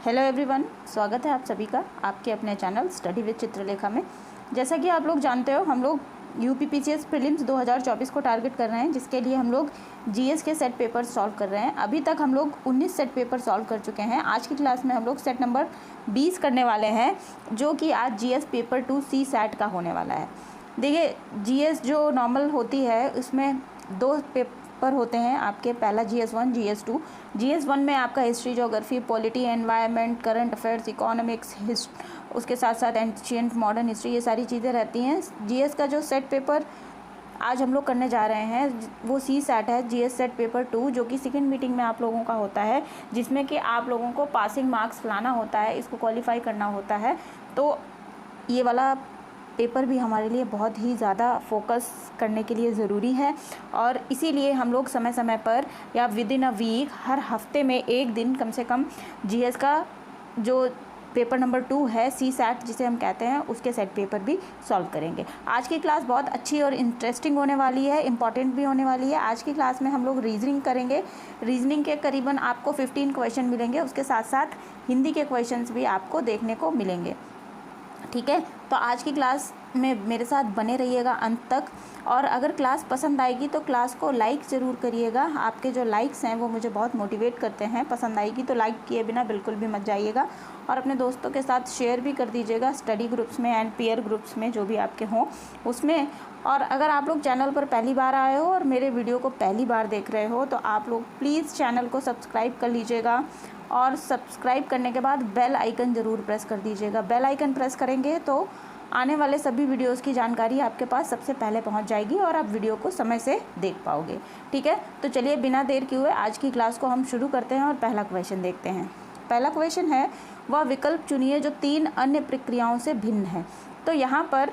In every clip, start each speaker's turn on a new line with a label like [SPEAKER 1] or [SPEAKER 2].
[SPEAKER 1] Hello everyone, स्वागत है आप सभी का आपके अपने चैनल स्टडी विद चित्रलेखा में। जैसा कि आप लोग जानते हो, हम लोग यूपीपीसीएस प्रीलिम्स 2024 को टारगेट कर रहे हैं, जिसके लिए हम लोग जीएस के सेट पेपर सॉल्व कर रहे हैं। अभी तक हम लोग 19 सेट पेपर सॉल्व कर चुके हैं। आज की क्लास में हम लोग सेट नंबर 20 करने वाले हैं, जो कि आज जीएस पेपर 2 सी सैट का होने वाला है। देखिए, जीएस जो नॉर्मल होती है उसमें 2 पेपर होते हैं आपके। पहला GS1, GS2। GS1 में आपका history, geography, polity, environment, current affairs, economics, उसके साथ साथ एंशिएंट मॉडर्न हिस्ट्री, ये सारी चीज़ें रहती हैं। जीएस का जो सेट पेपर आज हम लोग करने जा रहे हैं वो सी सैट है, जीएस सेट पेपर 2, जो कि सेकेंड मीटिंग में आप लोगों का होता है, जिसमें कि आप लोगों को पासिंग मार्क्स लाना होता है, इसको क्वालिफाई करना होता है। तो ये वाला पेपर भी हमारे लिए बहुत ही ज़्यादा फोकस करने के लिए ज़रूरी है, और इसीलिए हम लोग समय समय पर या विद इन अ वीक, हर हफ्ते में एक दिन कम से कम जीएस का जो पेपर नंबर 2 है, सी सैट जिसे हम कहते हैं, उसके सेट पेपर भी सॉल्व करेंगे। आज की क्लास बहुत अच्छी और इंटरेस्टिंग होने वाली है, इंपॉर्टेंट भी होने वाली है। आज की क्लास में हम लोग रीजनिंग करेंगे। रीजनिंग के करीबन आपको 15 क्वेश्चन मिलेंगे, उसके साथ साथ हिंदी के क्वेश्चंस भी आपको देखने को मिलेंगे। ठीक है, तो आज की क्लास में मेरे साथ बने रहिएगा अंत तक, और अगर क्लास पसंद आएगी तो क्लास को लाइक ज़रूर करिएगा। आपके जो लाइक्स हैं वो मुझे बहुत मोटिवेट करते हैं। पसंद आएगी तो लाइक किए बिना बिल्कुल भी मत जाइएगा, और अपने दोस्तों के साथ शेयर भी कर दीजिएगा, स्टडी ग्रुप्स में एंड पीयर ग्रुप्स में, जो भी आपके हों उसमें। और अगर आप लोग चैनल पर पहली बार आए हो और मेरे वीडियो को पहली बार देख रहे हो, तो आप लोग प्लीज़ चैनल को सब्सक्राइब कर लीजिएगा, और सब्सक्राइब करने के बाद बेल आइकन ज़रूर प्रेस कर दीजिएगा। बेल आइकन प्रेस करेंगे तो आने वाले सभी वीडियोस की जानकारी आपके पास सबसे पहले पहुंच जाएगी, और आप वीडियो को समय से देख पाओगे। ठीक है, तो चलिए बिना देर किए हुए आज की क्लास को हम शुरू करते हैं और पहला क्वेश्चन देखते हैं। पहला क्वेश्चन है, वह विकल्प चुनिए जो 3 अन्य प्रक्रियाओं से भिन्न है। तो यहाँ पर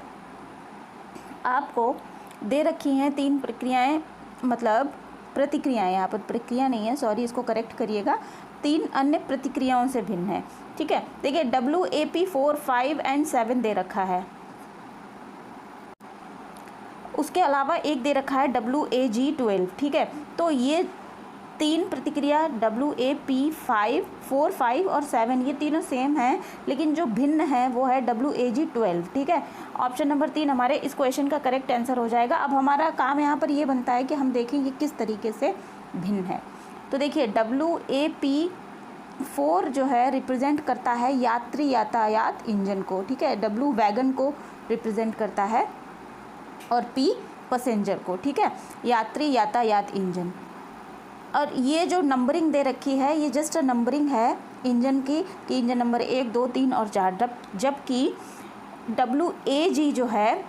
[SPEAKER 1] आपको दे रखी हैं 3 प्रक्रियाएँ, मतलब प्रतिक्रियाएँ, यहाँ पर प्रक्रिया नहीं है, सॉरी, इसको करेक्ट करिएगा। 3 अन्य प्रतिक्रियाओं से भिन्न है। ठीक है, देखिए WAP 4, 5 एंड 7 दे रखा है। उसके अलावा एक दे रखा है WAG 12। ठीक है, तो ये 3 प्रतिक्रिया WAP 5, 4, 5 और 7, ये तीनों सेम हैं, लेकिन जो भिन्न है वो है WAG 12। ठीक है, ऑप्शन नंबर 3 हमारे इस क्वेश्चन का करेक्ट आंसर हो जाएगा। अब हमारा काम यहाँ पर ये बनता है कि हम देखें ये किस तरीके से भिन्न है। तो देखिए, WAP 4 जो है रिप्रेजेंट करता है यात्री यातायात इंजन को। ठीक है, W वैगन को रिप्रेजेंट करता है, और P पैसेंजर को। ठीक है, यात्री यातायात इंजन। और ये जो नंबरिंग दे रखी है, ये जस्ट नंबरिंग है इंजन की, कि इंजन नंबर 1, 2, 3 और 4, जबकि WAG जो है,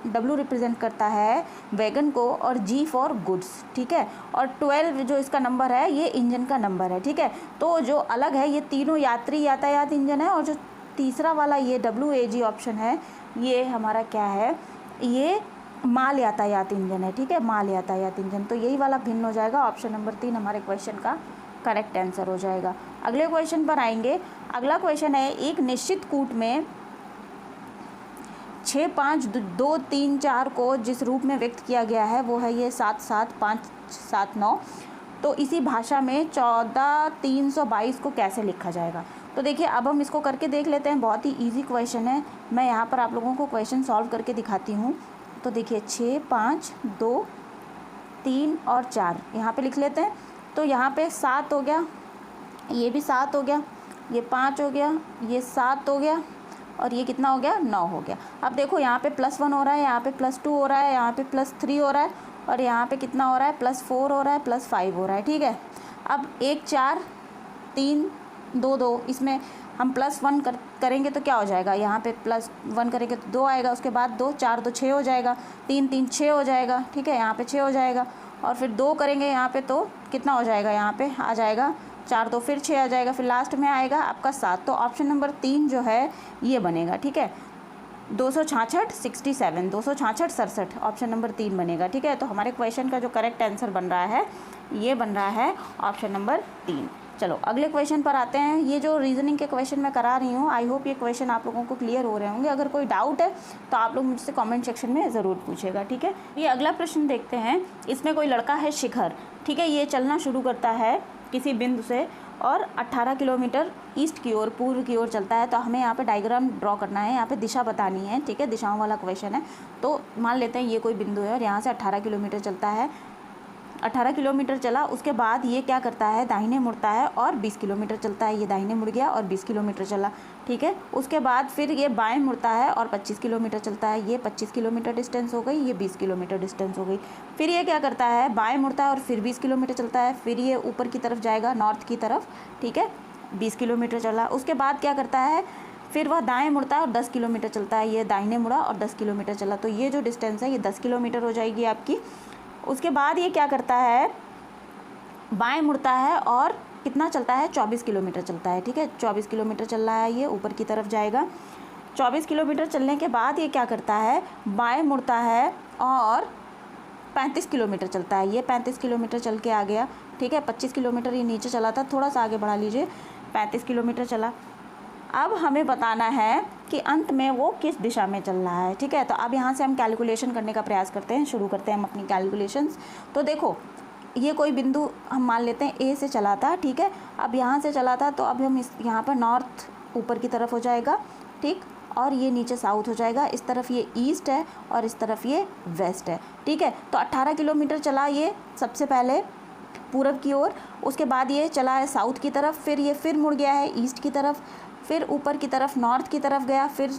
[SPEAKER 1] W रिप्रेजेंट करता है वैगन को, और G फॉर गुड्स। ठीक है, और 12 जो इसका नंबर है, ये इंजन का नंबर है। ठीक है, तो जो अलग है, ये तीनों यात्री यातायात इंजन है, और जो तीसरा वाला ये WAG ऑप्शन है, ये हमारा क्या है, ये माल यातायात इंजन है। ठीक है, माल यातायात इंजन। तो यही वाला भिन्न हो जाएगा। ऑप्शन नंबर 3 हमारे क्वेश्चन का करेक्ट आंसर हो जाएगा। अगले क्वेश्चन पर आएंगे। अगला क्वेश्चन है, एक निश्चित कूट में 6, 5, 2, 3, 4 को जिस रूप में व्यक्त किया गया है वो है ये 7, 7, 5, 7, 9। तो इसी भाषा में 14,322 को कैसे लिखा जाएगा। तो देखिए, अब हम इसको करके देख लेते हैं। बहुत ही इजी क्वेश्चन है। मैं यहाँ पर आप लोगों को क्वेश्चन सॉल्व करके दिखाती हूँ। तो देखिए, 6, 5, 2, 3 और 4 यहाँ पे लिख लेते हैं। तो यहाँ पे 7 हो गया, ये भी 7 हो गया, ये 5 हो गया, ये 7 हो गया, और ये कितना हो गया, 9 हो गया। अब देखो, यहाँ पे +1 हो रहा है, यहाँ पे +2 हो रहा है, यहाँ पे +3 हो रहा है, और यहाँ पे कितना हो रहा है, +4 हो रहा है, +5 हो रहा है। ठीक है, अब 1, 4, 3, 2, 2, इसमें हम +1 करेंगे तो क्या हो जाएगा, यहाँ पे +1 करेंगे तो 2 आएगा, उसके बाद 2, 4, 2, 6 हो जाएगा, 3, 3, 6 हो जाएगा। ठीक है, यहाँ पे 6 हो जाएगा, और फिर 2 करेंगे यहाँ पे तो कितना हो जाएगा, यहाँ पे आ जाएगा 4, 2 फिर 6 आ जाएगा, फिर लास्ट में आएगा आपका 7। तो ऑप्शन नंबर 3 जो है ये बनेगा। ठीक है, 266, 67, 266, 67, ऑप्शन नंबर 3 बनेगा। ठीक है, तो हमारे क्वेश्चन का जो करेक्ट आंसर बन रहा है, ये बन रहा है ऑप्शन नंबर 3। चलो अगले क्वेश्चन पर आते हैं। ये जो रीजनिंग के क्वेश्चन मैं करा रही हूँ, आई होप ये क्वेश्चन आप लोगों को क्लियर हो रहे होंगे। अगर कोई डाउट है तो आप लोग मुझसे कमेंट सेक्शन में ज़रूर पूछेगा। ठीक है, ये अगला प्रश्न देखते हैं। इसमें कोई लड़का है शिखर, ठीक है, ये चलना शुरू करता है किसी बिंदु से और 18 किलोमीटर ईस्ट की ओर, पूर्व की ओर चलता है। तो हमें यहाँ पे डायग्राम ड्रॉ करना है, यहाँ पे दिशा बतानी है, ठीक है, दिशाओं वाला क्वेश्चन है। तो मान लेते हैं ये कोई बिंदु है और यहाँ से 18 किलोमीटर चलता है, 18 किलोमीटर चला, उसके बाद ये क्या करता है, दाहिने मुड़ता है और 20 किलोमीटर चलता है। ये दाहिने मुड़ गया और 20 किलोमीटर चला, ठीक है। उसके बाद फिर ये बाएं मुड़ता है और 25 किलोमीटर चलता है। ये 25 किलोमीटर डिस्टेंस हो गई, ये 20 किलोमीटर डिस्टेंस हो गई। फिर ये क्या करता है, बाएं मुड़ता है और फिर 20 किलोमीटर चलता है। फिर ये ऊपर की तरफ जाएगा, नॉर्थ की तरफ, ठीक है, 20 किलोमीटर चला। उसके बाद क्या करता है, फिर वह दाएं मुड़ता है और 10 किलोमीटर चलता है। ये दाहिने मुड़ा और 10 किलोमीटर चला। तो ये जो डिस्टेंस है ये 10 किलोमीटर हो जाएगी आपकी। उसके बाद ये क्या करता है, बाएं मुड़ता है और कितना चलता है, 24 किलोमीटर चलता है, ठीक है, 24 किलोमीटर चल रहा है, ये ऊपर की तरफ जाएगा। 24 किलोमीटर चलने के बाद ये क्या करता है, बाएं मुड़ता है और 35 किलोमीटर चलता है। ये 35 किलोमीटर चल के आ गया, ठीक है। 25 किलोमीटर ये नीचे चला था, थोड़ा सा आगे बढ़ा लीजिए, 35 किलोमीटर चला। अब हमें बताना है कि अंत में वो किस दिशा में चल रहा है, ठीक है। तो अब यहाँ से हम कैलकुलेशन करने का प्रयास करते हैं, शुरू करते हैं हम अपनी कैलकुलेशंस। तो देखो, ये कोई बिंदु हम मान लेते हैं ए से चला था, ठीक है। अब यहाँ से चला था तो अब हम इस यहाँ पर नॉर्थ ऊपर की तरफ हो जाएगा, ठीक, और ये नीचे साउथ हो जाएगा। इस तरफ ये ईस्ट है और इस तरफ ये वेस्ट है, ठीक है। तो 18 किलोमीटर चला ये सबसे पहले पूरब की ओर, उसके बाद ये चला है साउथ की तरफ, फिर ये फिर मुड़ गया है ईस्ट की तरफ, फिर ऊपर की तरफ नॉर्थ की तरफ गया, फिर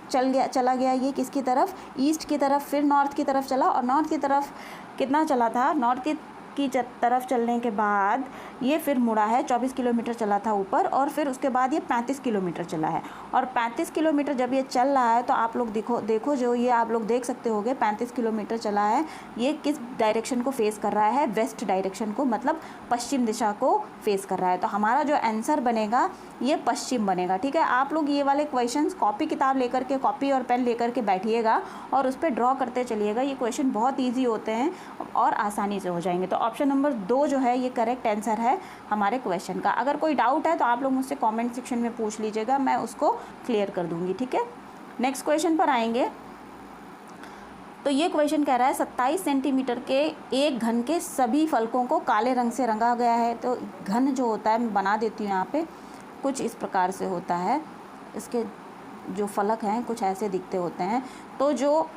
[SPEAKER 1] चला गया ये किसकी तरफ, ईस्ट की तरफ, फिर नॉर्थ की तरफ चला। और नॉर्थ की तरफ कितना चला था, नॉर्थ की तरफ चलने के बाद ये फिर मुड़ा है, 24 किलोमीटर चला था ऊपर, और फिर उसके बाद ये 35 किलोमीटर चला है। और 35 किलोमीटर जब ये चल रहा है तो आप लोग देखो जो ये आप लोग देख सकते होगे, 35 किलोमीटर चला है, ये किस डायरेक्शन को फेस कर रहा है, वेस्ट डायरेक्शन को, मतलब पश्चिम दिशा को फेस कर रहा है। तो हमारा जो आंसर बनेगा ये पश्चिम बनेगा, ठीक है। आप लोग ये वाले क्वेश्चंस कॉपी किताब लेकर के, कॉपी और पेन लेकर के बैठिएगा और उस पर ड्रॉ करते चलिएगा। ये क्वेश्चन बहुत ईजी होते हैं और आसानी से हो जाएंगे। तो ऑप्शन नंबर 2 जो है ये करेक्ट आंसर है हमारे क्वेश्चन का। अगर कोई डाउट है तो आप लोग मुझसे कमेंट सेक्शन में पूछ लीजिएगा, मैं उसको क्लियर कर दूंगी, ठीक है। नेक्स्ट क्वेश्चन पर आएंगे। तो ये क्वेश्चन कह रहा है 27 सेंटीमीटर के एक घन के सभी फलकों को काले रंग से रंगा गया है। तो घन जो होता है, मैं बना देती हूँ यहाँ पे, कुछ इस प्रकार से होता है। इसके जो फलक हैं कुछ ऐसे दिखते होते हैं। तो जो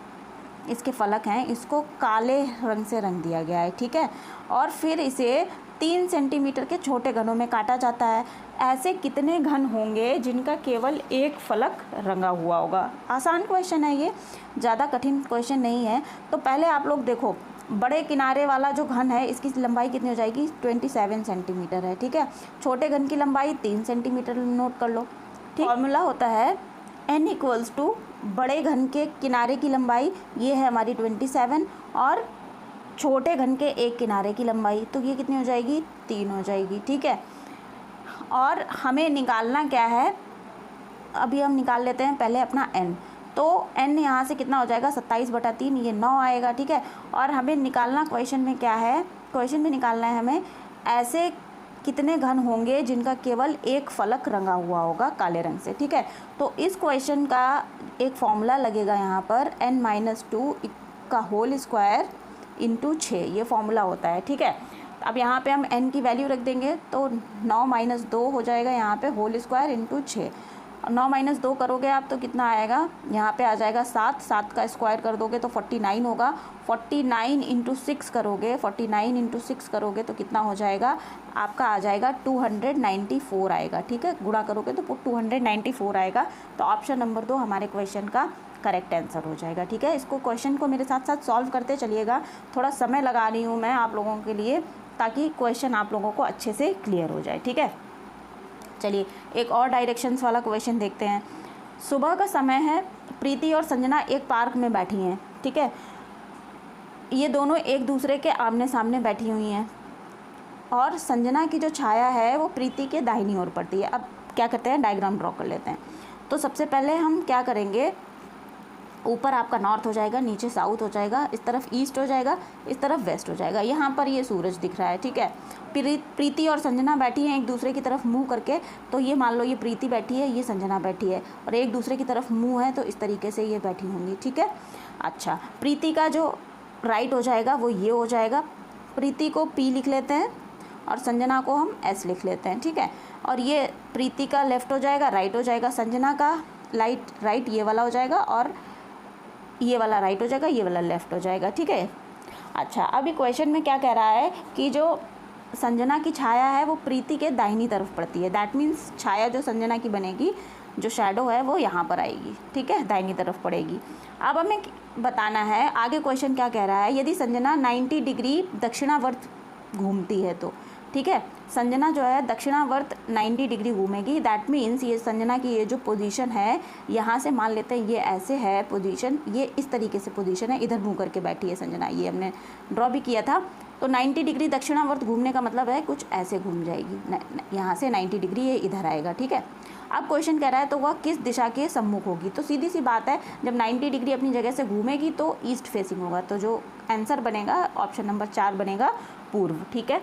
[SPEAKER 1] इसके फलक हैं इसको काले रंग से रंग दिया गया है, ठीक है। और फिर इसे 3 सेंटीमीटर के छोटे घनों में काटा जाता है। ऐसे कितने घन होंगे जिनका केवल एक फलक रंगा हुआ होगा। आसान क्वेश्चन है ये, ज़्यादा कठिन क्वेश्चन नहीं है। तो पहले आप लोग देखो, बड़े किनारे वाला जो घन है इसकी लंबाई कितनी हो जाएगी, 27 सेंटीमीटर है, ठीक है। छोटे घन की लंबाई 3 सेंटीमीटर नोट कर लो, ठीक। फॉर्मूला होता है n = बड़े घन के किनारे की लंबाई, ये है हमारी 27, और छोटे घन के एक किनारे की लंबाई, तो ये कितनी हो जाएगी, 3 हो जाएगी, ठीक है। और हमें निकालना क्या है, अभी हम निकाल लेते हैं पहले अपना n। तो n यहाँ से कितना हो जाएगा, 27/3, ये 9 आएगा, ठीक है। और हमें निकालना क्वेश्चन में क्या है, क्वेश्चन में निकालना है हमें ऐसे कितने घन होंगे जिनका केवल एक फलक रंगा हुआ होगा काले रंग से, ठीक है। तो इस क्वेश्चन का एक फॉर्मूला लगेगा यहाँ पर, n-2 का होल स्क्वायर इंटू 6, ये फॉर्मूला होता है, ठीक है। अब यहाँ पे हम n की वैल्यू रख देंगे तो 9 - 2 हो जाएगा यहाँ पे, होल स्क्वायर इंटू 6। 9 - 2 करोगे आप तो कितना आएगा, यहाँ पे आ जाएगा 7, 7 का स्क्वायर कर दोगे तो 49 होगा। 49 × 6 करोगे, 49 × 6 करोगे तो कितना हो जाएगा, आपका आ जाएगा 294 आएगा, ठीक है। गुणा करोगे तो 294 आएगा। तो ऑप्शन नंबर 2 हमारे क्वेश्चन का करेक्ट आंसर हो जाएगा, ठीक है। इसको क्वेश्चन को मेरे साथ साथ सॉल्व करते चलिएगा, थोड़ा समय लगा रही हूँ मैं आप लोगों के लिए, ताकि क्वेश्चन आप लोगों को अच्छे से क्लियर हो जाए, ठीक है। चलिए एक और डायरेक्शंस वाला क्वेश्चन देखते हैं। सुबह का समय है, प्रीति और संजना एक पार्क में बैठी हैं, ठीक है। ये दोनों एक दूसरे के आमने सामने बैठी हुई हैं और संजना की जो छाया है वो प्रीति के दाहिनी ओर पड़ती है। अब क्या करते हैं, डायग्राम ड्रॉ कर लेते हैं। तो सबसे पहले हम क्या करेंगे, ऊपर आपका नॉर्थ हो जाएगा, नीचे साउथ हो जाएगा, इस तरफ ईस्ट हो जाएगा, इस तरफ वेस्ट हो जाएगा। यहाँ पर ये सूरज दिख रहा है, ठीक है। प्रीति और संजना बैठी हैं एक दूसरे की तरफ मुंह करके। तो ये मान लो ये प्रीति बैठी है, ये संजना बैठी है, और एक दूसरे की तरफ मुंह है, तो इस तरीके से ये बैठी होंगी, ठीक है। अच्छा, प्रीति का जो राइट हो जाएगा वो ये हो जाएगा। प्रीति को P लिख लेते हैं और संजना को हम एस लिख लेते हैं, ठीक है। और ये प्रीति का लेफ़्ट हो जाएगा, राइट हो जाएगा, संजना का राइट ये वाला हो जाएगा, और ये वाला राइट हो जाएगा, ये वाला लेफ़्ट हो जाएगा, ठीक है। अच्छा, अभी क्वेश्चन में क्या कह रहा है कि जो संजना की छाया है वो प्रीति के दाहिनी तरफ पड़ती है। दैट मीन्स छाया जो संजना की बनेगी, जो शैडो है वो यहाँ पर आएगी, ठीक है, दाहिनी तरफ पड़ेगी। अब हमें बताना है आगे क्वेश्चन क्या कह रहा है। यदि संजना 90 डिग्री दक्षिणावर्त घूमती है तो, ठीक है, संजना जो है दक्षिणावर्त 90 डिग्री घूमेगी। दैट मीन्स ये संजना की ये जो पोजीशन है, यहाँ से मान लेते हैं ये ऐसे है पोजीशन, ये इस तरीके से पोजीशन है, इधर मुँह करके बैठी है संजना, ये हमने ड्रॉ भी किया था। तो 90 डिग्री दक्षिणावर्त घूमने का मतलब है कुछ ऐसे घूम जाएगी, यहाँ से 90 डिग्री ये इधर आएगा, ठीक है। अब क्वेश्चन कह रहा है तो वह किस दिशा के सम्मुख होगी। तो सीधी सी बात है, जब 90 डिग्री अपनी जगह से घूमेगी तो ईस्ट फेसिंग होगा। तो जो आंसर बनेगा ऑप्शन नंबर 4 बनेगा, पूर्व, ठीक है।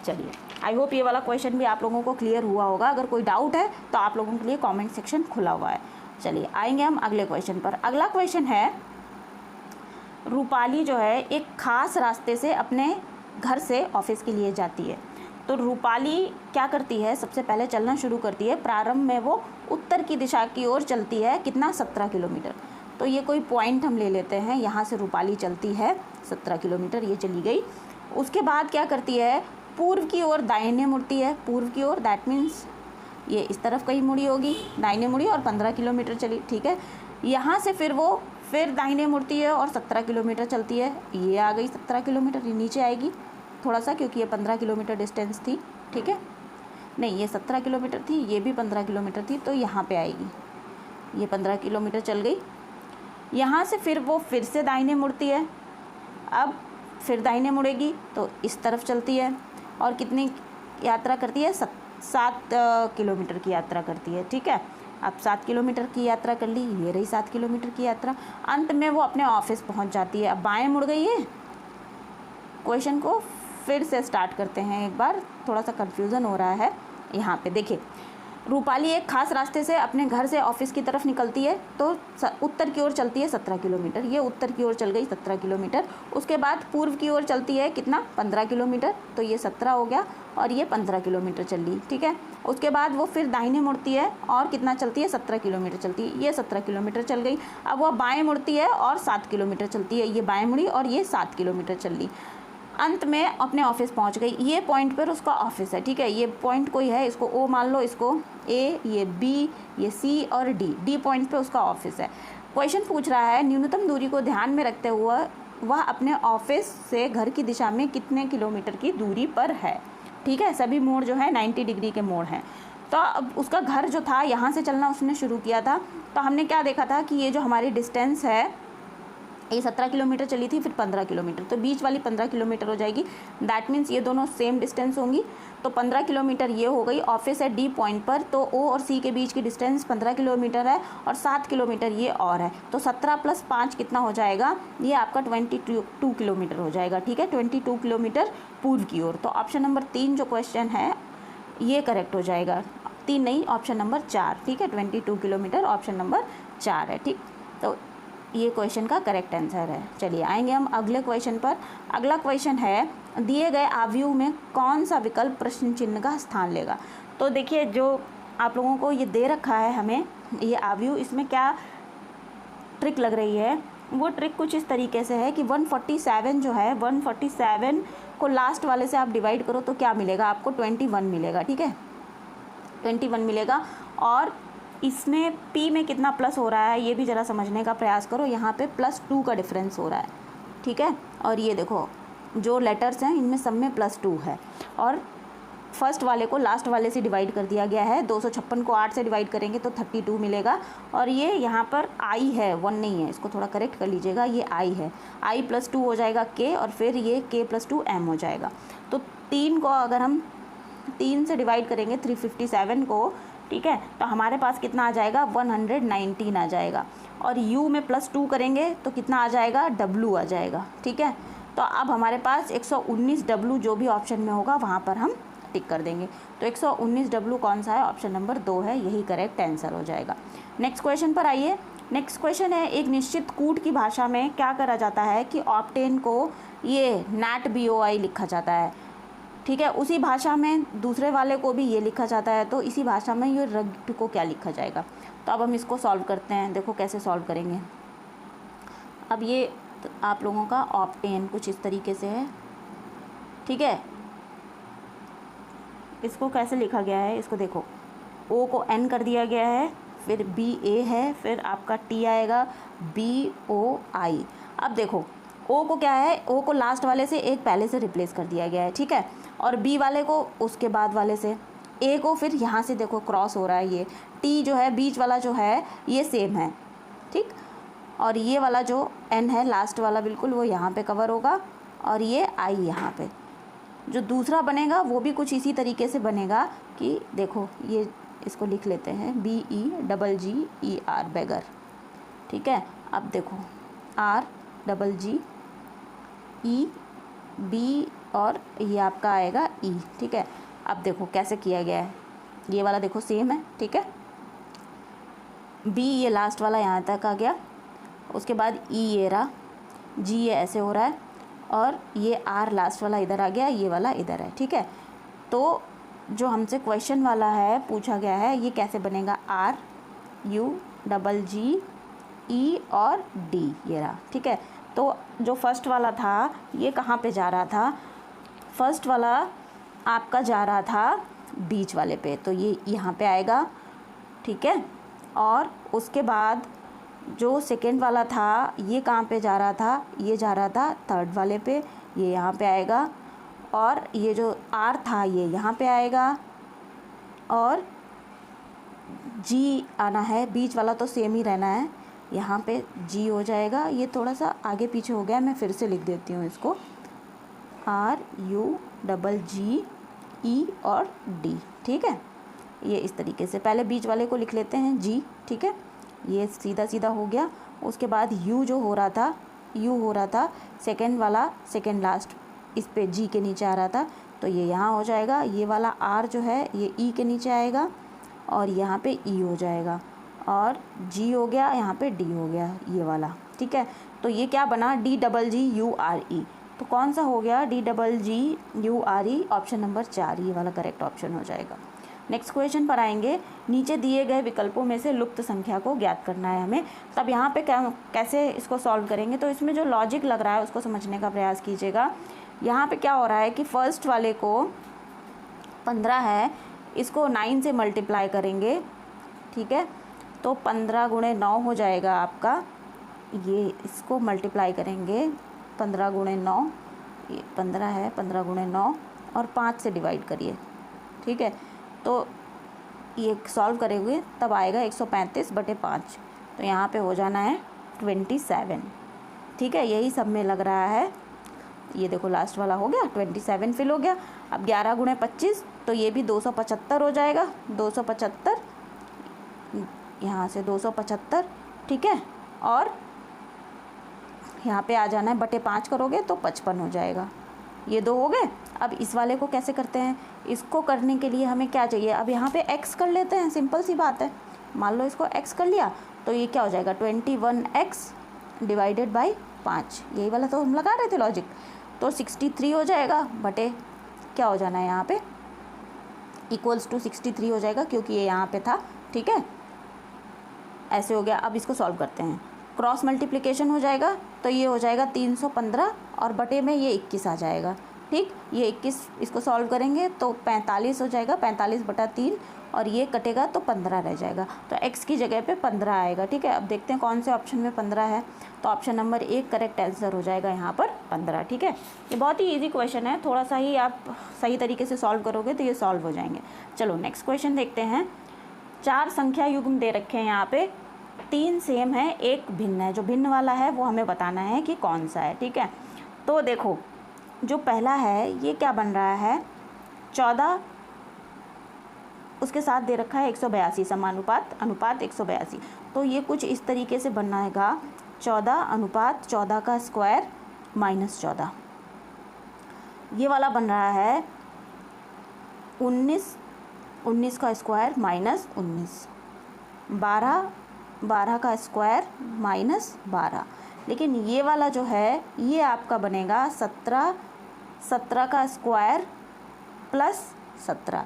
[SPEAKER 1] चलिए, आई होप ये वाला क्वेश्चन भी आप लोगों को क्लियर हुआ होगा। अगर कोई डाउट है तो आप लोगों के लिए कॉमेंट सेक्शन खुला हुआ है। चलिए आएंगे हम अगले क्वेश्चन पर। अगला क्वेश्चन है, रूपाली जो है एक खास रास्ते से अपने घर से ऑफिस के लिए जाती है। तो रूपाली क्या करती है, सबसे पहले चलना शुरू करती है। प्रारंभ में वो उत्तर की दिशा की ओर चलती है, कितना, 17 किलोमीटर। तो ये कोई पॉइंट हम ले लेते हैं, यहाँ से रूपाली चलती है 17 किलोमीटर, ये चली गई। उसके बाद क्या करती है, पूर्व की ओर दाहिने मुड़ती है, पूर्व की ओर, दैट मीन्स ये इस तरफ कहीं मुड़ी होगी, दाहिने मुड़ी और 15 किलोमीटर चली, ठीक है। यहाँ से फिर वो फिर दाहिने मुड़ती है और 17 किलोमीटर चलती है, ये आ गई 17 किलोमीटर, ये नीचे आएगी थोड़ा सा क्योंकि ये 15 किलोमीटर डिस्टेंस थी, ठीक है, नहीं ये 17 किलोमीटर थी, ये भी 15 किलोमीटर थी, तो यहाँ पे आएगी, ये 15 किलोमीटर चल गई। यहाँ से फिर वो फिर से दाहिने मुड़ती है, अब फिर दाहिने मुड़ेगी तो इस तरफ चलती है और कितनी यात्रा करती है, 7 किलोमीटर की यात्रा करती है, ठीक है। अब 7 किलोमीटर की यात्रा कर ली, ये रही 7 किलोमीटर की यात्रा। अंत में वो अपने ऑफिस पहुंच जाती है। अब बाएं मुड़ गई है। क्वेश्चन को फिर से स्टार्ट करते हैं एक बार, थोड़ा सा कन्फ्यूज़न हो रहा है। यहाँ पे देखिए, रूपाली एक खास रास्ते से अपने घर से ऑफिस की तरफ निकलती है, तो उत्तर की ओर चलती है 17 किलोमीटर, ये उत्तर की ओर चल गई 17 किलोमीटर। उसके बाद पूर्व की ओर चलती है कितना, 15 किलोमीटर, तो ये 17 हो गया और ये 15 किलोमीटर चल ली, ठीक है। उसके बाद वो फिर दाहिने मुड़ती है और कितना चलती है, 17 किलोमीटर चलती है, ये 17 किलोमीटर चल गई। अब वह बाएँ मुड़ती है और 7 किलोमीटर चलती है, ये बाएँ मुड़ी और ये 7 किलोमीटर चल ली। अंत में अपने ऑफिस पहुंच गई। ये पॉइंट पर उसका ऑफिस है, ठीक है, ये पॉइंट कोई है, इसको ओ मान लो, इसको ए, ये बी, ये सी और डी पॉइंट पे उसका ऑफिस है। क्वेश्चन पूछ रहा है न्यूनतम दूरी को ध्यान में रखते हुए वह अपने ऑफिस से घर की दिशा में कितने किलोमीटर की दूरी पर है, ठीक है। सभी मोड़ जो है 90 डिग्री के मोड़ हैं। तो अब उसका घर जो था, यहाँ से चलना उसने शुरू किया था, तो हमने क्या देखा था कि ये जो हमारी डिस्टेंस है, ये 17 किलोमीटर चली थी, फिर 15 किलोमीटर, तो बीच वाली 15 किलोमीटर हो जाएगी। दैट मीन्स ये दोनों सेम डिस्टेंस होंगी। तो 15 किलोमीटर ये हो गई, ऑफिस है डी पॉइंट पर, तो ओ और सी के बीच की डिस्टेंस 15 किलोमीटर है और 7 किलोमीटर ये और है, तो 17 + 5 कितना हो जाएगा, ये आपका 22 किलोमीटर हो जाएगा, ठीक है, 22 किलोमीटर पूर्व की ओर। तो ऑप्शन नंबर 3 जो क्वेश्चन है ये करेक्ट हो जाएगा, 3 नहीं, ऑप्शन नंबर 4, ठीक है, 22 किलोमीटर ऑप्शन नंबर 4 है, ठीक। तो ये क्वेश्चन का करेक्ट आंसर है। चलिए आएंगे हम अगले क्वेश्चन पर। अगला क्वेश्चन है, दिए गए आव्यूह में कौन सा विकल्प प्रश्न चिन्ह का स्थान लेगा। तो देखिए, जो आप लोगों को ये दे रखा है हमें ये आव्यूह, इसमें क्या ट्रिक लग रही है, वो ट्रिक कुछ इस तरीके से है कि 147 जो है, 147 को लास्ट वाले से आप डिवाइड करो तो क्या मिलेगा आपको, 21 मिलेगा, ठीक है, 21 मिलेगा। और इसमें P में कितना प्लस हो रहा है ये भी ज़रा समझने का प्रयास करो। यहाँ पे +2 का डिफरेंस हो रहा है, ठीक है। और ये देखो जो लेटर्स हैं इनमें सब में +2 है, और फर्स्ट वाले को लास्ट वाले से डिवाइड कर दिया गया है। 256 को 8 से डिवाइड करेंगे तो 32 मिलेगा। और ये यहाँ पर I है, 1 नहीं है, इसको थोड़ा करेक्ट कर लीजिएगा, ये I है, I +2 हो जाएगा K, और फिर ये K +2 M हो जाएगा। तो 3 को अगर हम 3 से डिवाइड करेंगे 357 को, ठीक है, तो हमारे पास कितना आ जाएगा, 119 आ जाएगा। और U में +2 करेंगे तो कितना आ जाएगा, W आ जाएगा, ठीक है। तो अब हमारे पास 119 W जो भी ऑप्शन में होगा वहाँ पर हम टिक कर देंगे। तो 119 W कौन सा है, ऑप्शन नंबर 2 है, यही करेक्ट आंसर हो जाएगा। नेक्स्ट क्वेश्चन पर आइए। नेक्स्ट क्वेश्चन है, एक निश्चित कूट की भाषा में क्या करा जाता है कि ऑक्टेन को ये NaTBOI लिखा जाता है, ठीक है। उसी भाषा में दूसरे वाले को भी ये लिखा जाता है, तो इसी भाषा में ये रग्ड को क्या लिखा जाएगा। तो अब हम इसको सॉल्व करते हैं। देखो कैसे सॉल्व करेंगे। अब ये आप लोगों का ऑप्टेन कुछ इस तरीके से है, ठीक है। इसको कैसे लिखा गया है, इसको देखो, ओ को एन कर दिया गया है, फिर बी ए है, फिर आपका टी आएगा, बी ओ आई। अब देखो ओ को क्या है, ओ को लास्ट वाले से एक पहले से रिप्लेस कर दिया गया है, ठीक है, और बी वाले को उसके बाद वाले से, ए को फिर यहाँ से देखो क्रॉस हो रहा है, ये टी जो है बीच वाला जो है ये सेम है, ठीक, और ये वाला जो एन है लास्ट वाला बिल्कुल वो यहाँ पे कवर होगा, और ये आई यहाँ पे। जो दूसरा बनेगा वो भी कुछ इसी तरीके से बनेगा कि देखो ये इसको लिख लेते हैं BEGGER बेगर, ठीक है। अब देखो RGGE और ये आपका आएगा E, ठीक है। अब देखो कैसे किया गया है, ये वाला देखो सेम है, ठीक है। B ये लास्ट वाला यहाँ तक आ गया, उसके बाद E ये रहा, G ये ऐसे हो रहा है, और ये R लास्ट वाला इधर आ गया, ये वाला इधर है, ठीक है। तो जो हमसे क्वेश्चन वाला है पूछा गया है ये कैसे बनेगा, RUGGE और D ये रहा, ठीक है। तो जो फर्स्ट वाला था ये कहाँ पे जा रहा था, फर्स्ट वाला आपका जा रहा था बीच वाले पे, तो ये यहाँ पे आएगा, ठीक है। और उसके बाद जो सेकंड वाला था ये कहाँ पे जा रहा था, ये जा रहा था थर्ड वाले पे, ये यहाँ पे आएगा, और ये जो R था ये यहाँ पे आएगा, और G आना है, बीच वाला तो सेम ही रहना है, यहाँ पे G हो जाएगा। ये थोड़ा सा आगे पीछे हो गया, मैं फिर से लिख देती हूँ इसको, RUGGE और D, ठीक है। ये इस तरीके से पहले बीच वाले को लिख लेते हैं G, ठीक है, ये सीधा सीधा हो गया। उसके बाद U जो हो रहा था, U हो रहा था सेकंड वाला, सेकंड लास्ट इस पे G के नीचे आ रहा था, तो ये यहाँ हो जाएगा। ये वाला R जो है ये E के नीचे आएगा, और यहाँ पे E हो जाएगा, और G हो गया, यहाँ पे D हो गया ये वाला, ठीक है। तो ये क्या बना, DGGURE। तो कौन सा हो गया, DGGURE, ऑप्शन नंबर 4 ये वाला करेक्ट ऑप्शन हो जाएगा। नेक्स्ट क्वेश्चन पर आएंगे। नीचे दिए गए विकल्पों में से लुप्त संख्या को ज्ञात करना है हमें। तब यहाँ पे कैसे इसको सॉल्व करेंगे, तो इसमें जो लॉजिक लग रहा है उसको समझने का प्रयास कीजिएगा। यहाँ पे क्या हो रहा है कि फर्स्ट वाले को 15 है, इसको 9 से मल्टीप्लाई करेंगे, ठीक है। तो 15 गुणे 9 हो जाएगा आपका, ये इसको मल्टीप्लाई करेंगे 15 गुणे 9, ये 15 है, 15 गुणे 9 और 5 से डिवाइड करिए, ठीक है। तो ये सॉल्व करेंगे तब आएगा 135/5, तो यहाँ पे हो जाना है 27, ठीक है। यही सब में लग रहा है। ये देखो लास्ट वाला हो गया, 27 फिल हो गया। अब 11 गुणे 25, तो ये भी 275 हो जाएगा, 275, यहाँ से 275, ठीक है। और यहाँ पे आ जाना है, बटे 5 करोगे तो 55 हो जाएगा। ये 2 हो गए। अब इस वाले को कैसे करते हैं, इसको करने के लिए हमें क्या चाहिए, अब यहाँ पे x कर लेते हैं, सिंपल सी बात है। मान लो इसको x कर लिया, तो ये क्या हो जाएगा, 21x डिवाइडेड बाई 5, यही वाला तो हम लगा रहे थे लॉजिक। तो 63 हो जाएगा, बटे क्या हो जाना है यहाँ पे, इक्वल्स टू 63 हो जाएगा, क्योंकि ये यहाँ पे था, ठीक है। ऐसे हो गया। अब इसको सॉल्व करते हैं, क्रॉस मल्टीप्लिकेशन हो जाएगा, तो ये हो जाएगा 315, और बटे में ये 21 आ जाएगा, ठीक। ये 21 इसको सॉल्व करेंगे तो 45 हो जाएगा, 45/3, और ये कटेगा तो 15 रह जाएगा। तो x की जगह पे 15 आएगा, ठीक है। अब देखते हैं कौन से ऑप्शन में 15 है, तो ऑप्शन नंबर 1 करेक्ट आंसर हो जाएगा यहाँ पर 15, ठीक है। ये बहुत ही इजी क्वेश्चन है, थोड़ा सा ही आप सही तरीके से सॉल्व करोगे तो ये सॉल्व हो जाएंगे। चलो नेक्स्ट क्वेश्चन देखते हैं। 4 संख्या युग्म दे रखे हैं यहाँ पे, 3 सेम है, 1 भिन्न है। जो भिन्न वाला है वो हमें बताना है कि कौन सा है, ठीक है। तो देखो जो पहला है ये क्या बन रहा है, 14, उसके साथ दे रखा है 182, समानुपात अनुपात 182। तो ये कुछ इस तरीके से बनाएगा, 14 अनुपात 14 का स्क्वायर माइनस 14। ये वाला बन रहा है 19 का स्क्वायर माइनस 19, 12 का स्क्वायर माइनस 12। लेकिन ये वाला जो है ये आपका बनेगा 17 का स्क्वायर प्लस 17।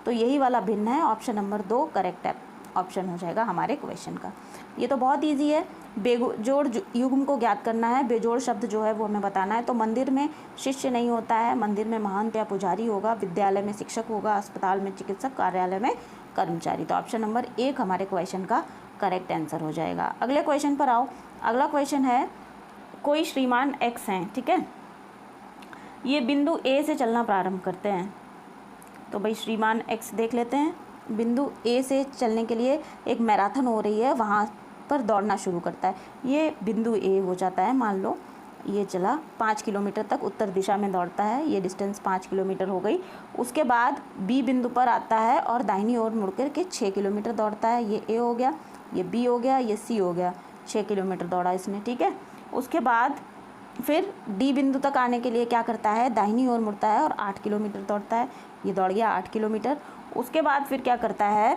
[SPEAKER 1] तो यही वाला भिन्न है, ऑप्शन नंबर 2 करेक्ट है, ऑप्शन हो जाएगा हमारे क्वेश्चन का। ये तो बहुत ईजी है, बेजोड़ युग्म को ज्ञात करना है, बेजोड़ शब्द जो है वो हमें बताना है। तो मंदिर में शिष्य नहीं होता है, मंदिर में महंत या पुजारी होगा, विद्यालय में शिक्षक होगा, अस्पताल में चिकित्सक, कार्यालय में कर्मचारी। तो ऑप्शन नंबर 1 हमारे क्वेश्चन का करेक्ट आंसर हो जाएगा। अगले क्वेश्चन पर आओ। अगला क्वेश्चन है, कोई श्रीमान एक्स हैं, ठीक है, ये बिंदु ए से चलना प्रारंभ करते हैं। तो भाई श्रीमान एक्स देख लेते हैं, बिंदु ए से चलने के लिए एक मैराथन हो रही है, वहाँ पर दौड़ना शुरू करता है। ये बिंदु ए हो जाता है, मान लो ये चला 5 किलोमीटर तक उत्तर दिशा में दौड़ता है, ये डिस्टेंस 5 किलोमीटर हो गई। उसके बाद बी बिंदु पर आता है और दाहिनी ओर मुड़कर के 6 किलोमीटर दौड़ता है। ये ए हो गया, ये बी हो गया, ये सी हो गया, 6 किलोमीटर दौड़ा इसने, ठीक है। उसके बाद फिर डी बिंदु तक आने के लिए क्या करता है, दाहिनी ओर मुड़ता है और 8 किलोमीटर दौड़ता है। ये दौड़ गया 8 किलोमीटर। उसके बाद फिर क्या करता है,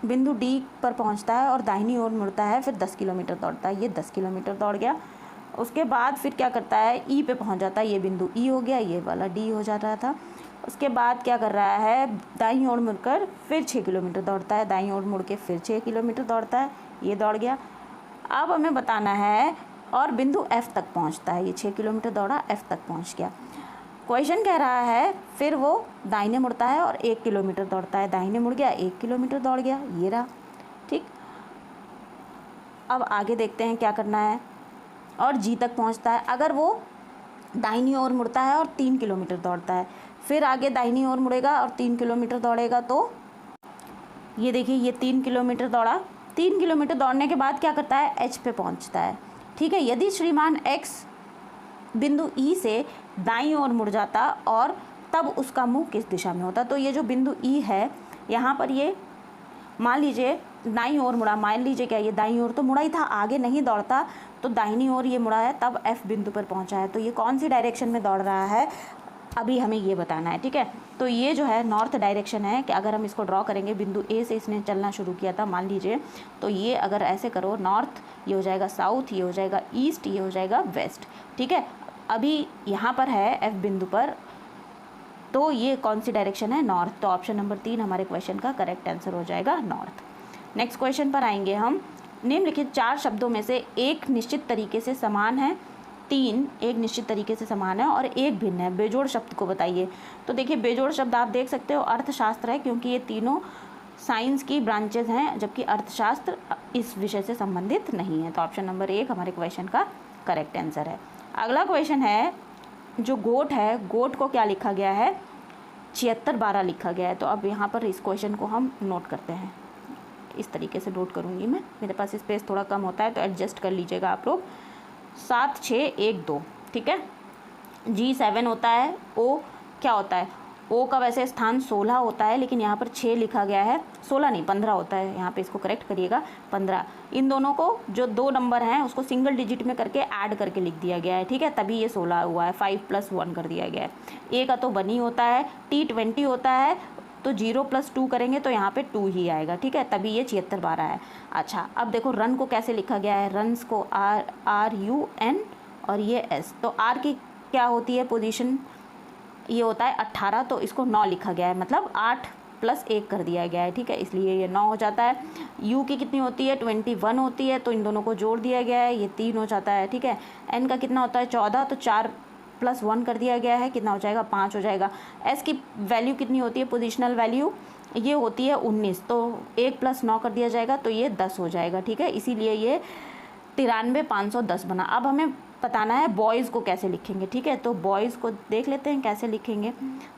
[SPEAKER 1] बिंदु डी पर पहुंचता है और दाहिनी ओर मुड़ता है, फिर 10 किलोमीटर दौड़ता है। ये 10 किलोमीटर दौड़ गया। उसके बाद फिर क्या करता है, ई पे पहुंच जाता है, ये बिंदु ई हो गया, ये वाला डी हो जा रहा था। उसके बाद क्या कर रहा है, दाईं ओर मुड़कर फिर 6 किलोमीटर दौड़ता है, दाईं ओर मुड़ के फिर 6 किलोमीटर दौड़ता है, ये दौड़ गया। अब हमें बताना है, और बिंदु एफ तक पहुंचता है, ये 6 किलोमीटर दौड़ा, एफ तक पहुंच गया। क्वेश्चन कह रहा है फिर वो दाहिने मुड़ता है और 1 किलोमीटर दौड़ता है, दाहिने मुड़ गया 1 किलोमीटर दौड़ गया, ये रहा, ठीक। अब आगे देखते हैं क्या करना है, और जी तक पहुंचता है। अगर वो दाहिनी ओर मुड़ता है और 3 किलोमीटर दौड़ता है, फिर आगे दाहिनी ओर मुड़ेगा और 3 किलोमीटर दौड़ेगा, तो ये देखिए ये 3 किलोमीटर दौड़ा। 3 किलोमीटर दौड़ने के बाद क्या करता है, एच पे पहुंचता है, ठीक है। यदि श्रीमान एक्स बिंदु ई से दाईं ओर मुड़ जाता और तब उसका मुंह किस दिशा में होता, तो ये जो बिंदु ई है यहाँ पर, ये मान लीजिए दाईं ओर मुड़ा, मान लीजिए क्या ये दाईं ओर तो मुड़ा ही था, आगे नहीं दौड़ता, तो दाहिनी ओर ये मुड़ा है, तब एफ बिंदु पर पहुंचा है। तो ये कौन सी डायरेक्शन में दौड़ रहा है, अभी हमें ये बताना है, ठीक है। तो ये जो है नॉर्थ डायरेक्शन है, कि अगर हम इसको ड्रॉ करेंगे, बिंदु ए से इसने चलना शुरू किया था मान लीजिए, तो ये अगर ऐसे करो, नॉर्थ ये हो जाएगा साउथ, ये हो जाएगा ईस्ट, ये हो जाएगा वेस्ट, ठीक है। अभी यहाँ पर है एफ बिंदु पर, तो ये कौन सी डायरेक्शन है, नॉर्थ। तो ऑप्शन नंबर 3 हमारे क्वेश्चन का करेक्ट आंसर हो जाएगा नॉर्थ। नेक्स्ट क्वेश्चन पर आएंगे हम। निम्नलिखित 4 शब्दों में से एक निश्चित तरीके से समान है, 3 एक निश्चित तरीके से समान है और एक भिन्न है, बेजोड़ शब्द को बताइए। तो देखिए बेजोड़ शब्द आप देख सकते हो, अर्थशास्त्र है, क्योंकि ये तीनों साइंस की ब्रांचेज हैं, जबकि अर्थशास्त्र इस विषय से संबंधित नहीं है। तो ऑप्शन नंबर 1 हमारे क्वेश्चन का करेक्ट आंसर है। अगला क्वेश्चन है, जो गोट है, गोट को क्या लिखा गया है, 7612 लिखा गया है। तो अब यहाँ पर इस क्वेश्चन को हम नोट करते हैं, इस तरीके से नोट करूँगी मैं, मेरे पास स्पेस थोड़ा कम होता है तो एडजस्ट कर लीजिएगा आप लोग। 7 6 1 2, ठीक है। जी 7 होता है, ओ क्या होता है, ओ का वैसे स्थान 16 होता है, लेकिन यहाँ पर 6 लिखा गया है, 16 नहीं 15 होता है, यहाँ पे इसको करेक्ट करिएगा 15। इन दोनों को जो 2 नंबर हैं उसको सिंगल डिजिट में करके ऐड करके लिख दिया गया है, ठीक है, तभी ये 16 हुआ है, 5 + 1 कर दिया गया है। ए का तो 1 ही होता है, टी 20 होता है, तो 0 + 2 करेंगे तो यहाँ पे 2 ही आएगा, ठीक है, तभी ये 7612 है। अच्छा अब देखो रन को कैसे लिखा गया है, रन्स को RUN और ये S, तो R की क्या होती है पोजीशन, ये होता है 18, तो इसको 9 लिखा गया है, मतलब 8 + 1 कर दिया गया है, ठीक है, इसलिए ये 9 हो जाता है। यू की कितनी होती है, 21 होती है, तो इन दोनों को जोड़ दिया गया है, ये 3 हो जाता है, ठीक है। एन का कितना होता है 14, तो 4 + 1 कर दिया गया है, कितना हो जाएगा 5 हो जाएगा। एस की वैल्यू कितनी होती है, पोजिशनल वैल्यू, ये होती है 19, तो 1 + 9 कर दिया जाएगा, तो ये 10 हो जाएगा, ठीक है, इसीलिए ये 93,510 बना। अब हमें बताना है बॉयज़ को कैसे लिखेंगे, ठीक है, तो बॉयज़ को देख लेते हैं कैसे लिखेंगे।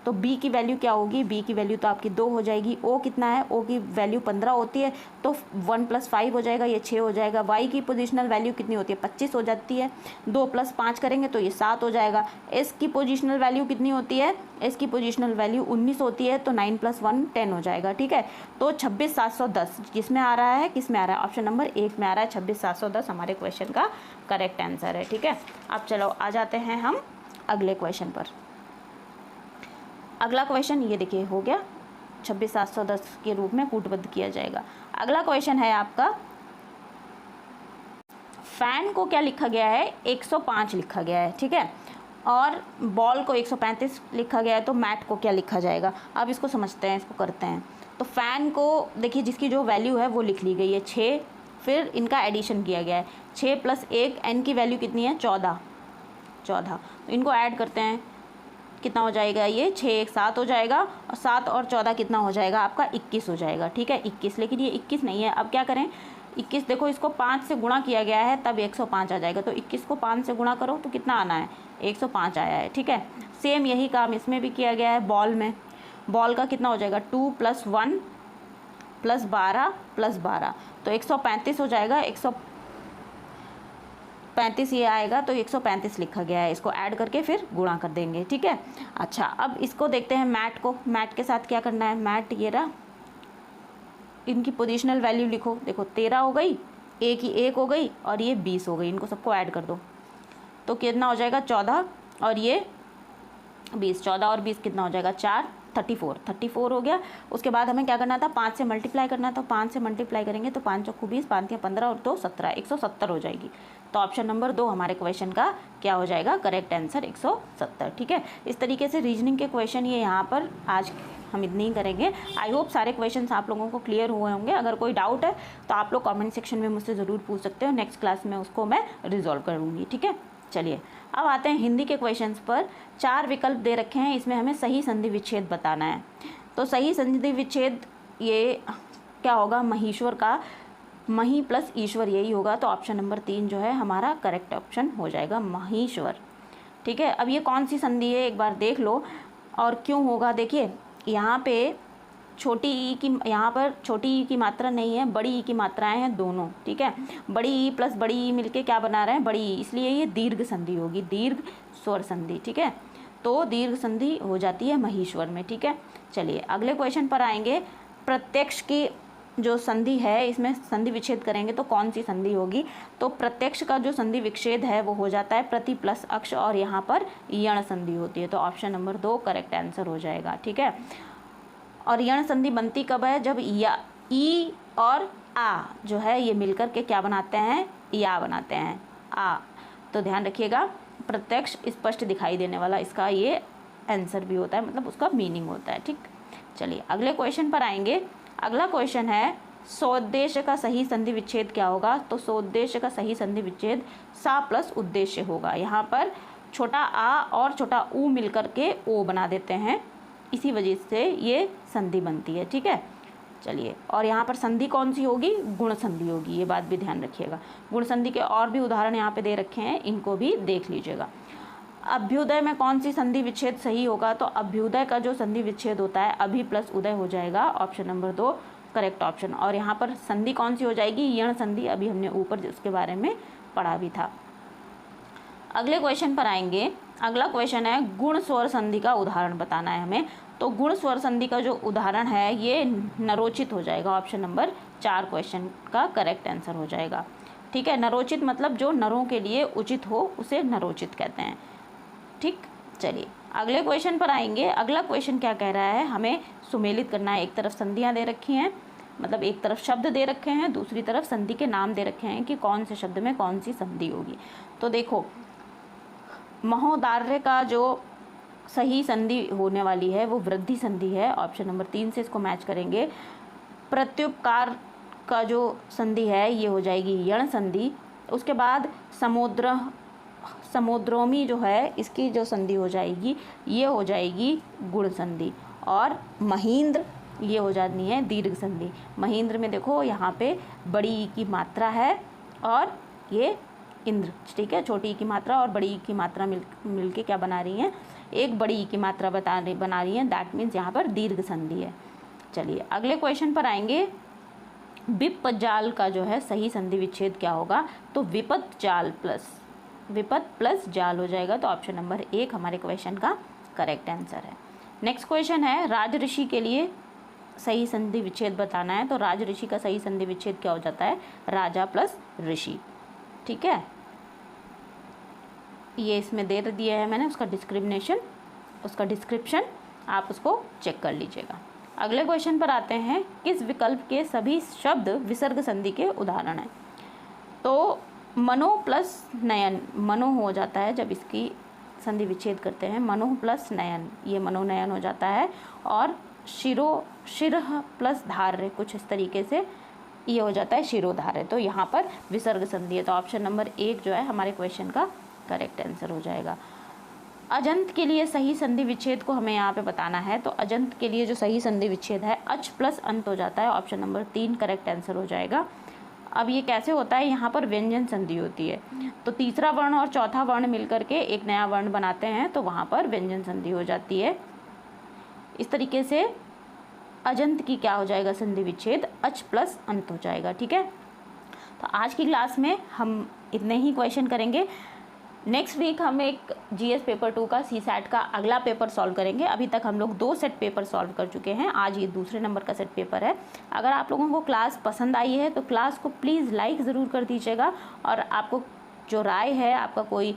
[SPEAKER 1] तो बी की वैल्यू क्या होगी, बी की वैल्यू तो आपकी 2 हो जाएगी। ओ कितना है, ओ की वैल्यू 15 होती है, तो 1 + 5 हो जाएगा, ये 6 हो जाएगा। वाई की पोजीशनल वैल्यू कितनी होती है, 25 हो जाती है, 2 + 5 करेंगे तो ये 7 हो जाएगा। एस की पोजीशनल वैल्यू कितनी होती है, एस की पोजीशनल वैल्यू 19 होती है, तो 9 + 1 10 हो जाएगा, ठीक है। तो 26,710 किसमें आ रहा है, किसमें आ रहा है, ऑप्शन नंबर 1 में आ रहा है, 26,710 हमारे क्वेश्चन का करेक्ट आंसर है, ठीक है। अब चलो आ जाते हैं हम अगले क्वेश्चन पर। अगला क्वेश्चन ये देखिए हो गया, 26,710 के रूप में कूटबद्ध किया जाएगा। अगला क्वेश्चन है आपका, फैन को क्या लिखा गया है, 105 लिखा गया है, ठीक है। और बॉल को 135 लिखा गया है, तो मैट को क्या लिखा जाएगा। अब इसको समझते हैं, इसको करते हैं। तो फ़ैन को देखिए जिसकी जो वैल्यू है वो लिख ली गई है 6, फिर इनका एडिशन किया गया है 6 + 1, एन की वैल्यू कितनी है 14। तो इनको ऐड करते हैं, कितना हो जाएगा ये 6 1 7 हो जाएगा, और 7 और 14 कितना हो जाएगा आपका 21 हो जाएगा। ठीक है 21, लेकिन ये 21 नहीं है। अब क्या करें, 21 देखो इसको 5 से गुणा किया गया है तब 105 आ जाएगा। तो 21 को 5 से गुणा करो तो कितना आना है 105 आया है। ठीक है, सेम यही काम इसमें भी किया गया है। बॉल में, बॉल का कितना हो जाएगा 2 + 1 + 12 + 12, तो 135 हो जाएगा। 135 ये आएगा, तो 135 लिखा गया है। इसको ऐड करके फिर गुणा कर देंगे। ठीक है, अच्छा अब इसको देखते हैं मैट को। मैट के साथ क्या करना है, मैट ये रहा, इनकी पोजीशनल वैल्यू लिखो। देखो 13 हो गई, ए की 1 हो गई और ये 20 हो गई। इनको सबको ऐड कर दो तो कितना हो जाएगा 14 और ये 20। 14 और 20 कितना हो जाएगा 4, 34 हो गया। उसके बाद हमें क्या करना था, 5 से मल्टीप्लाई करना था। 5 से मल्टीप्लाई करेंगे तो 5 चौको 20, 5 या 15 और 2 17, 170 हो जाएगी। तो ऑप्शन नंबर 2 हमारे क्वेश्चन का क्या हो जाएगा, करेक्ट आंसर 170। ठीक है, इस तरीके से रीजनिंग के क्वेश्चन ये यहाँ पर आज हम इतने ही करेंगे। आई होप सारे क्वेश्चंस आप लोगों को क्लियर हुए होंगे। अगर कोई डाउट है तो आप लोग कमेंट सेक्शन में मुझसे ज़रूर पूछ सकते हो। नेक्स्ट क्लास में उसको मैं रिजॉल्व करूँगी। ठीक है, चलिए अब आते हैं हिंदी के क्वेश्चंस पर। 4 विकल्प दे रखे हैं, इसमें हमें सही संधि विच्छेद बताना है। तो सही संधि विच्छेद ये क्या होगा, महेश्वर का मही + ईश्वर यही होगा। तो ऑप्शन नंबर 3 जो है हमारा करेक्ट ऑप्शन हो जाएगा, महेश्वर। ठीक है, अब ये कौन सी संधि है एक बार देख लो और क्यों होगा। देखिए यहाँ पे छोटी ई की, यहाँ पर छोटी ई की मात्रा नहीं है, बड़ी ई की मात्राएं हैं दोनों। ठीक है, बड़ी ई + बड़ी ई मिलके क्या बना रहे हैं, बड़ी ई, इसलिए ये दीर्घ संधि होगी, दीर्घ स्वर संधि। ठीक है, तो दीर्घ संधि हो जाती है महेश्वर में। ठीक है, चलिए अगले क्वेश्चन पर आएंगे। प्रत्यक्ष की जो संधि है, इसमें संधि विच्छेद करेंगे तो कौन सी संधि होगी। तो प्रत्यक्ष का जो संधि विच्छेद है वो हो जाता है प्रति प्लस अक्ष, और यहाँ पर यण संधि होती है। तो ऑप्शन नंबर 2 करेक्ट आंसर हो जाएगा। ठीक है, और यण संधि बनती कब है, जब या ई और आ जो है ये मिलकर के क्या बनाते हैं, या बनाते हैं आ। तो ध्यान रखिएगा, प्रत्यक्ष स्पष्ट दिखाई देने वाला इसका ये आंसर भी होता है, मतलब उसका मीनिंग होता है। ठीक, चलिए अगले क्वेश्चन पर आएंगे। अगला क्वेश्चन है सोद्देश्य का सही संधि विच्छेद क्या होगा। तो सोद्देश्य का सही संधि विच्छेद सा + उद्देश्य होगा। यहाँ पर छोटा आ और छोटा ऊ मिलकर के ओ बना देते हैं, इसी वजह से ये संधि बनती है। ठीक है, चलिए और यहाँ पर संधि कौन सी होगी, गुण संधि होगी, ये बात भी ध्यान रखिएगा। गुण संधि के और भी उदाहरण यहाँ पे दे रखे हैं, इनको भी देख लीजिएगा। अभ्युदय में कौन सी संधि विच्छेद सही होगा। तो अभ्युदय का जो संधि विच्छेद होता है अभि + उदय हो जाएगा। Option number 2 correct option. और यहाँ पर संधि कौन सी हो जाएगी, यण संधि, अभी हमने ऊपर उसके बारे में पढ़ा भी था। अगले क्वेश्चन पर आएंगे। अगला क्वेश्चन है गुण स्वर संधि का उदाहरण बताना है हमें। तो गुण स्वर संधि का जो उदाहरण है ये नरोचित हो जाएगा। ऑप्शन नंबर 4 क्वेश्चन का करेक्ट आंसर हो जाएगा। ठीक है, नरोचित मतलब जो नरों के लिए उचित हो उसे नरोचित कहते हैं। ठीक, चलिए अगले क्वेश्चन पर आएंगे। अगला क्वेश्चन क्या कह रहा है, हमें सुमेलित करना है। एक तरफ संधियाँ दे रखी हैं, मतलब एक तरफ शब्द दे रखे हैं, दूसरी तरफ संधि के नाम दे रखे हैं कि कौन से शब्द में कौन सी संधि होगी। तो देखो महोदार्य का जो सही संधि होने वाली है वो वृद्धि संधि है। ऑप्शन नंबर 3 से इसको मैच करेंगे। प्रत्युपकार का जो संधि है ये हो जाएगी यण संधि। उसके बाद समुद्रोमी जो है इसकी जो संधि हो जाएगी ये हो जाएगी गुण संधि। और महींद्र ये हो जानी है दीर्घ संधि। महींद्र में देखो यहाँ पे बड़ी ई की मात्रा है और ये इंद्र। ठीक है, छोटी ई की मात्रा और बड़ी ई की मात्रा मिल के क्या बना रही हैं, एक बड़ी ई की मात्रा बना रही हैं। दैट मीन्स यहाँ पर दीर्घ संधि है। चलिए अगले क्वेश्चन पर आएंगे। विपत जाल का जो है सही संधि विच्छेद क्या होगा। तो विपत प्लस जाल हो जाएगा। तो ऑप्शन नंबर 1 हमारे क्वेश्चन का करेक्ट आंसर है। नेक्स्ट क्वेश्चन है राजऋषि के लिए सही संधि विच्छेद बताना है। तो राजऋषि का सही संधि विच्छेद क्या हो जाता है, राजा प्लस ऋषि। ठीक है, ये इसमें दे दिया है मैंने, उसका डिस्क्रिप्शन आप उसको चेक कर लीजिएगा। अगले क्वेश्चन पर आते हैं। किस विकल्प के सभी शब्द विसर्ग संधि के उदाहरण हैं। तो मनो प्लस नयन, मनो हो जाता है जब इसकी संधि विच्छेद करते हैं। मनोह प्लस नयन, ये मनोनयन हो जाता है। और शिरः प्लस धार्य, कुछ इस तरीके से ये हो जाता है शिरोधार्य। तो यहाँ पर विसर्ग संधि है। तो ऑप्शन नंबर 1 जो है हमारे क्वेश्चन का करेक्ट आंसर हो जाएगा। अजंत के लिए सही संधि विच्छेद को हमें यहाँ पे बताना है। तो अजंत के लिए जो सही संधि विच्छेद है अच प्लस अंत हो जाता है। ऑप्शन नंबर 3 करेक्ट आंसर हो जाएगा। अब ये कैसे होता है, यहाँ पर व्यंजन संधि होती है। तो तीसरा वर्ण और चौथा वर्ण मिलकर के एक नया वर्ण बनाते हैं, तो वहाँ पर व्यंजन संधि हो जाती है। इस तरीके से अजंत की क्या हो जाएगा संधि विच्छेद, अच प्लस अंत हो जाएगा। ठीक है, तो आज की क्लास में हम इतने ही क्वेश्चन करेंगे। नेक्स्ट वीक हम एक जीएस पेपर 2 का सीसैट का अगला पेपर सॉल्व करेंगे। अभी तक हम लोग 2 सेट पेपर सॉल्व कर चुके हैं, आज ये दूसरे नंबर का सेट पेपर है। अगर आप लोगों को क्लास पसंद आई है तो क्लास को प्लीज़ लाइक ज़रूर कर दीजिएगा, और आपको जो राय है, आपका कोई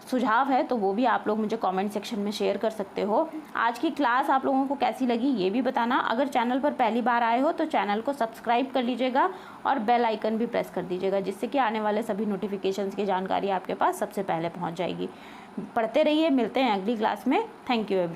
[SPEAKER 1] सुझाव है, तो वो भी आप लोग मुझे कमेंट सेक्शन में शेयर कर सकते हो। आज की क्लास आप लोगों को कैसी लगी ये भी बताना। अगर चैनल पर पहली बार आए हो तो चैनल को सब्सक्राइब कर लीजिएगा और बेल आइकन भी प्रेस कर दीजिएगा, जिससे कि आने वाले सभी नोटिफिकेशंस की जानकारी आपके पास सबसे पहले पहुंच जाएगी। पढ़ते रहिए, मिलते हैं अगली क्लास में। Thank you everyone.